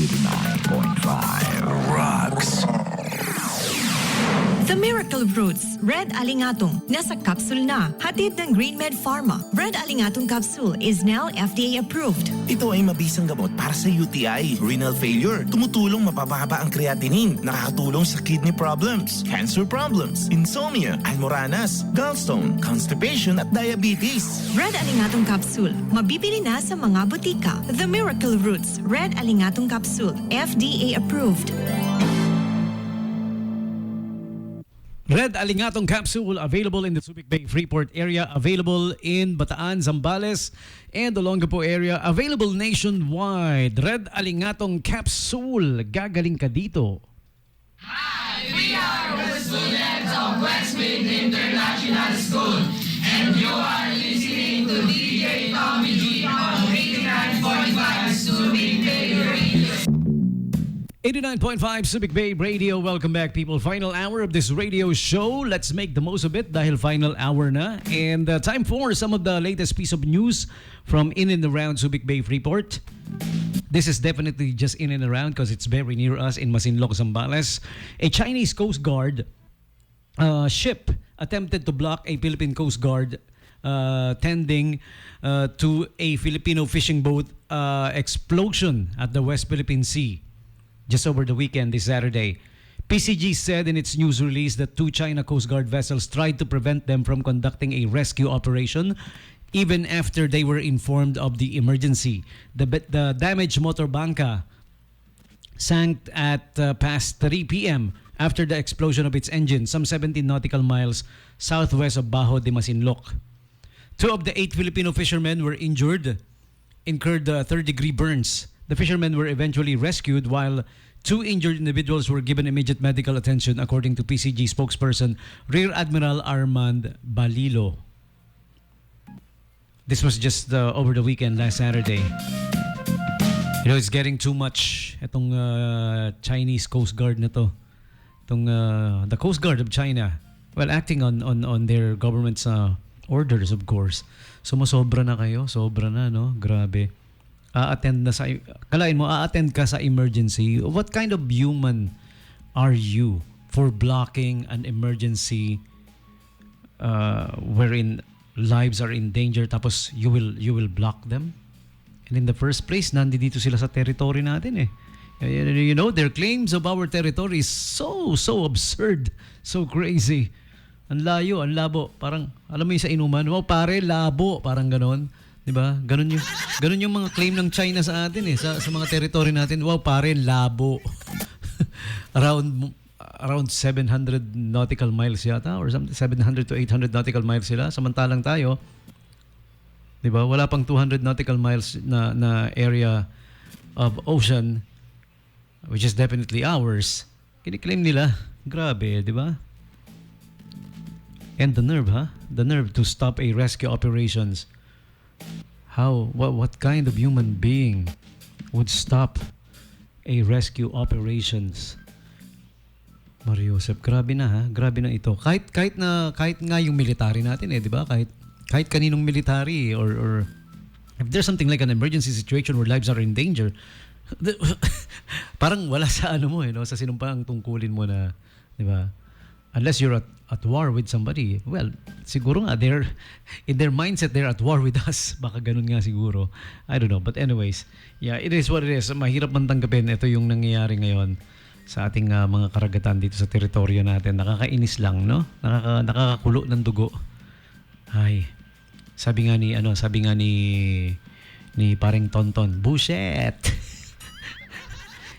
89.5 Rocks. The Miracle Roots Red Alingatong nasa capsule na. Hatid ng GreenMed Pharma. Red Alingatong capsule is now FDA approved. Ito ay mabisang gamot para sa UTI, renal failure. Tumutulong mapababa ang creatinine. Nakakatulong sa kidney problems, cancer problems, insomnia, almoranas, gallstone, constipation at diabetes. Red Alingatong capsule. Mabibili na sa mga butika. The Miracle Roots Red Alingatong capsule. FDA approved. Red Alingatong capsule available in the Subic Bay Freeport area, available in Bataan, Zambales, and Olongapo area, available nationwide. Red Alingatong capsule. Gagaling ka dito. Hi, we are the students of Westmead International School, and you are listening to DJ Tommy G on 89.5 Subic Bay Radio. 89.5 Subic Bay Radio. Welcome back, people. Final hour of this radio show. Let's make the most of it dahil final hour na. And time for some of the latest piece of news from in and around Subic Bay Freeport. This is definitely just in and around because it's very near us in Masinloc, Zambales. A Chinese Coast Guard ship attempted to block a Philippine Coast Guard tending to a Filipino fishing boat explosion at the West Philippine Sea just over the weekend this Saturday. PCG said in its news release that two China Coast Guard vessels tried to prevent them from conducting a rescue operation even after they were informed of the emergency. The damaged motor banca sank at past 3 p.m. after the explosion of its engine some 17 nautical miles southwest of Bajo de Masinloc. 2 of the 8 Filipino fishermen were injured, incurred third-degree burns. The fishermen were eventually rescued while 2 injured individuals were given immediate medical attention, according to PCG spokesperson Rear Admiral Armand Balilo. This was just over the weekend, last Saturday. You know, it's getting too much. Itong Chinese Coast Guard na to. Itong the Coast Guard of China, well, acting on their government's orders, of course. Sumusobra na kayo. Sobra na, no? Grabe. Kalain mo, a-attend ka sa emergency. What kind of human are you for blocking an emergency wherein lives are in danger, tapos you will block them? And in the first place, nandito sila sa territory natin eh. You know, their claims of our territory is so absurd, so crazy. Ang layo, ang labo. Parang, alam mo yung sa inuman, wow, pare, labo. Parang ganon. Diba? Ganun yung mga claim ng China sa atin eh, sa mga territory natin. Wow, pare, labo. around 700 nautical miles yata or something, 700 to 800 nautical miles sila. Samantalang tayo, diba? Wala pang 200 nautical miles na area of ocean, which is definitely ours. Kiniklaim nila. Grabe, diba? And the nerve, huh? The nerve to stop a rescue operations. How? What kind of human being would stop a rescue operations? Mario Joseph, grabe na ha, grabe na ito. Kahit nga yung military natin eh, di ba? Kahit kaninong military or if there's something like an emergency situation where lives are in danger, parang wala sa ano mo eh, no? Sa sinumpang tungkulin mo na, di ba? Unless you're at war with somebody, well, siguro nga in their mindset they're at war with us. Baka ganun nga siguro. I don't know. But anyways, yeah, it is what it is. Mahirap man tanggapin. Ito yung nangyayari ngayon sa ating mga karagatan dito sa teritoryo natin. Nakakainis lang, no? Nakakakulo ng dugo. Ay. Sabi nga ni paring Tonton, bullshit.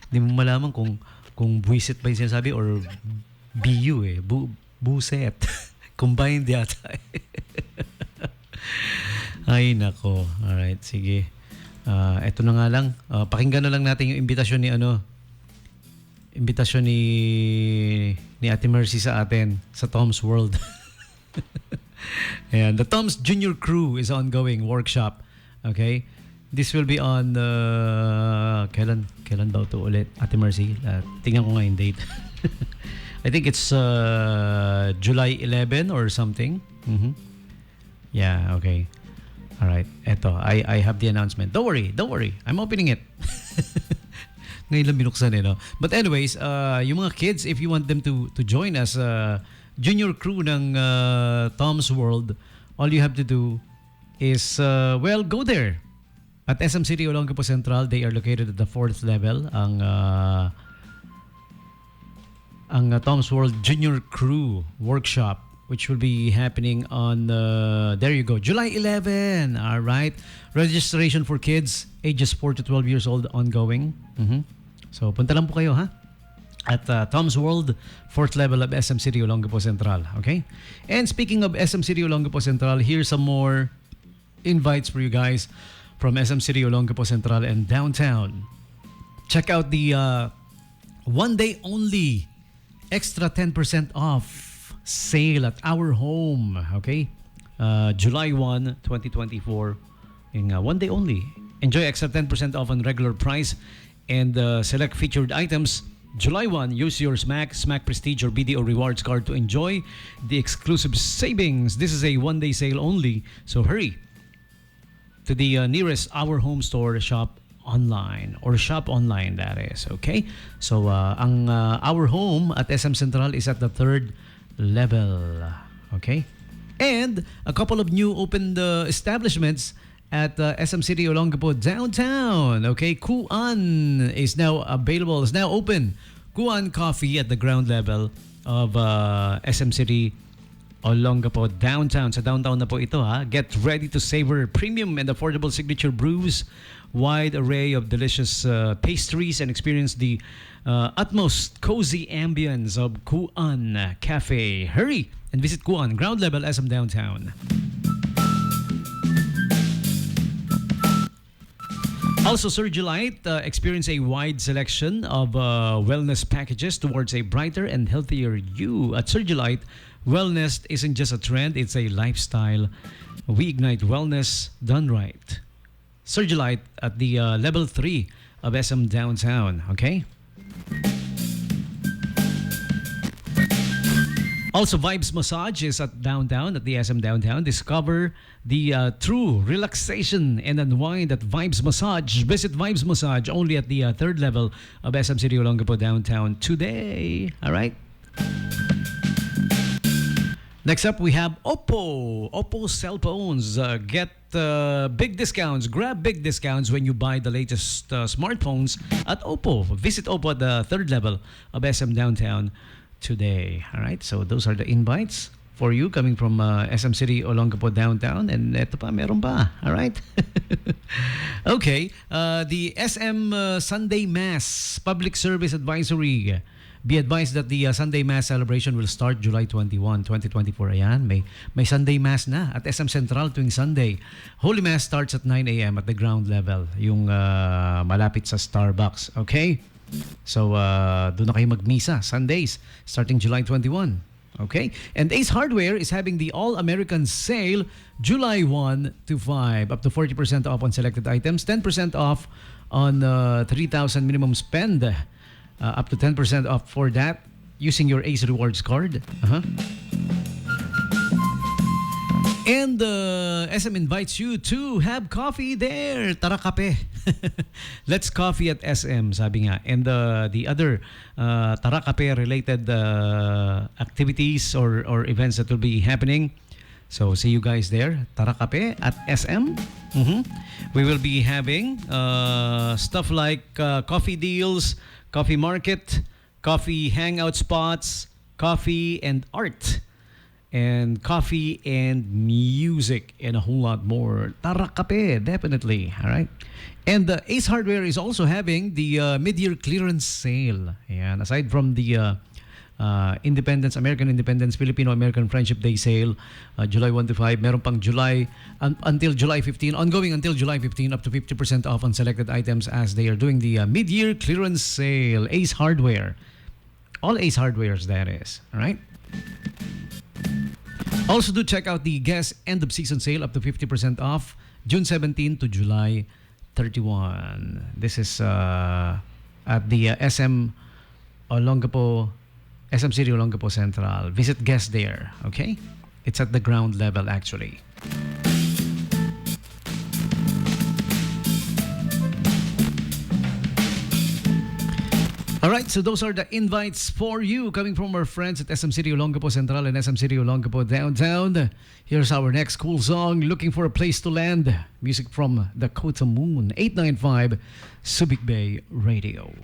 Hindi mo malaman kung buisit ba yung sinasabi or BU eh. Buset. Combined yata. Ay, nako. Alright, sige. Eto na nga lang. Pakinggan na lang natin yung imbitasyon ni Ate Mercy sa atin sa Tom's World. Ayan. The Tom's Junior Crew is ongoing workshop. Okay? This will be on kailan ba ito ulit? Ate Mercy, tingnan ko nga yung date. I think it's July 11 or something. Mm-hmm. Yeah, okay. All right. Eto, I have the announcement. Don't worry. I'm opening it. Ngayon lang binuksan no? But anyways, yung mga kids, if you want them to join us, junior crew ng Tom's World, all you have to do is, go there. At SM City Olongapo Central, they are located at the 4th level. Ang Tom's World Junior Crew Workshop, which will be happening on, there you go, July 11. All right. Registration for kids ages 4 to 12 years old ongoing. So, punta lang po kayo, ha? At Tom's World, 4th level of SM City Olongapo Central. Okay? And speaking of SM City Olongapo Central, here's some more invites for you guys from SM City Olongapo Central and downtown. Check out the one day only extra 10% off sale at Our Home. Okay? July 1, 2024. In one day only. Enjoy extra 10% off on regular price and select featured items. July 1, use your Smack Prestige or BDO Rewards card to enjoy the exclusive savings. This is a one-day sale only, so hurry to the nearest Our Home store, shop online, that is, okay? So, ang Our Home at SM Central is at the 3rd level, okay? And a couple of new opened establishments at SM City Olongapo downtown. Okay, Kuan is now open. Kuan Coffee at the ground level of SM City Olongapo downtown. Sa downtown na po ito, ha. Get ready to savor premium and affordable signature brews, wide array of delicious pastries, and experience the utmost cozy ambience of Kuan Cafe. Hurry and visit Kuan ground level SM downtown. Also, Surgilite, experience a wide selection of wellness packages towards a brighter and healthier you. At Surgilite, wellness isn't just a trend, it's a lifestyle. We ignite wellness done right. Surgilite at the level 3 of SM Downtown, okay? Also, Vibes Massage is at downtown, at the SM Downtown. Discover the true relaxation and unwind at Vibes Massage. Visit Vibes Massage only at the 3rd level of SM City Olongapo downtown today. All right? Next up, we have Oppo. Oppo cell phones. Get big discounts. Grab big discounts when you buy the latest smartphones at Oppo. Visit Oppo at the 3rd level of SM Downtown today. All right, so those are the invites for you coming from SM City Olongapo downtown, and eto pa, meron pa. All right. Okay, the SM Sunday Mass Public Service Advisory. Be advised that the Sunday Mass celebration will start July 21, 2024. Ayan, may Sunday Mass na at SM Central tuwing Sunday. Holy Mass starts at 9 a.m. at the ground level, yung malapit sa Starbucks. Okay? So, doon na kayo magmisa Sundays starting July 21. Okay? And Ace Hardware is having the All-American Sale July 1 to 5. Up to 40% off on selected items. 10% off on 3,000 minimum spend. Up to 10% off for that using your Ace Rewards card. And SM invites you to have coffee there. Tara kape. Let's coffee at SM, sabi nga. And the other Tara kape related activities or events that will be happening. So see you guys there. Tara kape at SM. We will be having stuff like coffee deals, coffee market, coffee hangout spots, coffee and art, and coffee and music, and a whole lot more. Tara kape, definitely. All right. And Ace Hardware is also having the mid-year clearance sale. And aside from the American Independence, Filipino-American Friendship Day sale, July 1 to 5, meron pang July until July 15, ongoing until July 15, up to 50% off on selected items as they are doing the mid-year clearance sale. Ace Hardware. All Ace Hardwares, that is. All right? Also, do check out the Guess end of season sale up to 50% off, June 17 to July 31. This is at the SM City Olongapo Central. Visit Guess there, okay? It's at the ground level, actually. Alright, so those are the invites for you coming from our friends at SM City Olongapo Central and SM City Olongapo Downtown. Here's our next cool song, Looking for a Place to Land. Music from Dakota Moon, 895 Subic Bay Radio.